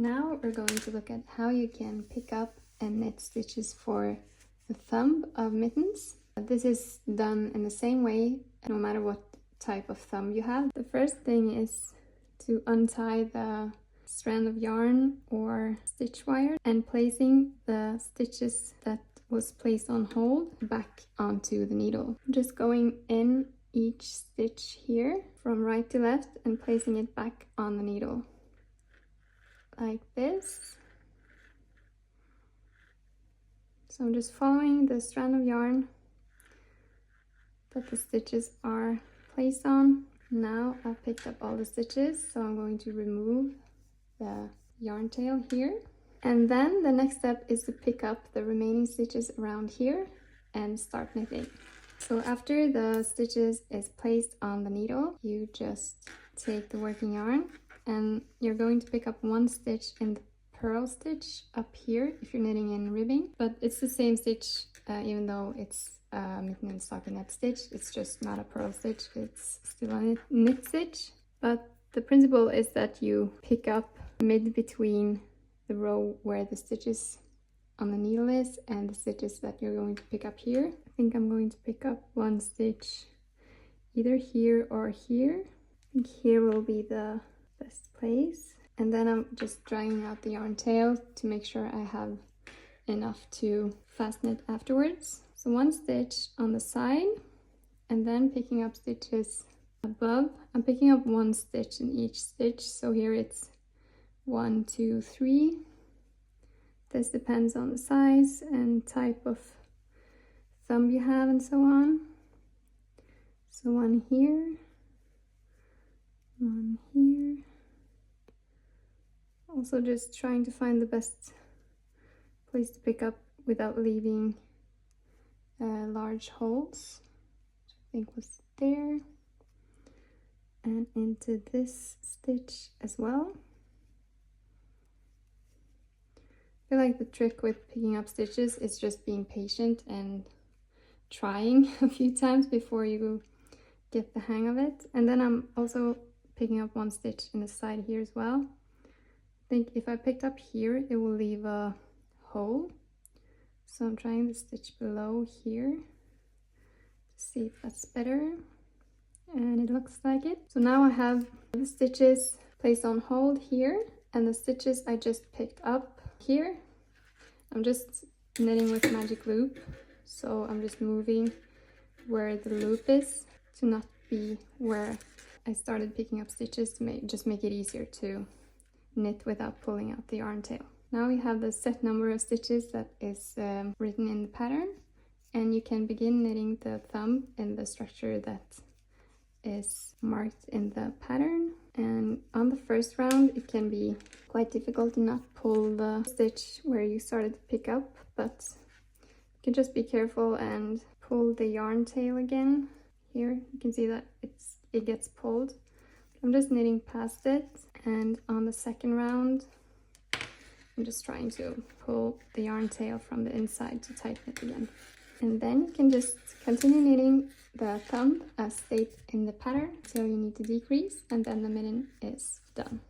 Now we're going to look at how you can pick up and knit stitches for the thumb of mittens. This is done in the same way no matter what type of thumb you have. The first thing is to untie the strand of yarn or stitch wire and placing the stitches that was placed on hold back onto the needle. Just going in each stitch here from right to left and placing it back on the needle like this. So I'm just following the strand of yarn that the stitches are placed on. Now I've picked up all the stitches, so I'm going to remove the yarn tail here. And then the next step is to pick up the remaining stitches around here and start knitting. So after the stitches is placed on the needle, you just take the working yarn and you're going to pick up one stitch in the purl stitch up here if you're knitting in ribbing, but it's the same stitch even though it's mitten and stockinette stitch. It's just not a purl stitch, it's still a knit stitch. But the principle is that you pick up mid between the row where the stitches on the needle is and the stitches that you're going to pick up here. I think I'm going to pick up one stitch either here or here. I think here will be the best place. And then I'm just dragging out the yarn tail to make sure I have enough to fasten it afterwards. So one stitch on the side and then picking up stitches above. I'm picking up one stitch in each stitch. So here it's 1, 2, 3. This depends on the size and type of thumb you have and so on. So one here, one here. Also just trying to find the best place to pick up without leaving large holes, which I think was there, and into this stitch as well. I feel like the trick with picking up stitches is just being patient and trying a few times before you get the hang of it. And then I'm also picking up one stitch in the side here as well. I think if I picked up here, it will leave a hole. So I'm trying to stitch below here to see if that's better. And it looks like it. So now I have the stitches placed on hold here and the stitches I just picked up here. I'm just knitting with magic loop. So I'm just moving where the loop is to not be where I started picking up stitches to just make it easier to knit without pulling out the yarn tail. Now we have the set number of stitches that is written in the pattern, and you can begin knitting the thumb in the structure that is marked in the pattern. And on the first round it can be quite difficult to not pull the stitch where you started to pick up, but you can just be careful and pull the yarn tail again. Here you can see that it gets pulled. I'm just knitting past it, and on the second round I'm just trying to pull the yarn tail from the inside to tighten it again. And then you can just continue knitting the thumb as stated in the pattern until you need to decrease, and then the mitten is done.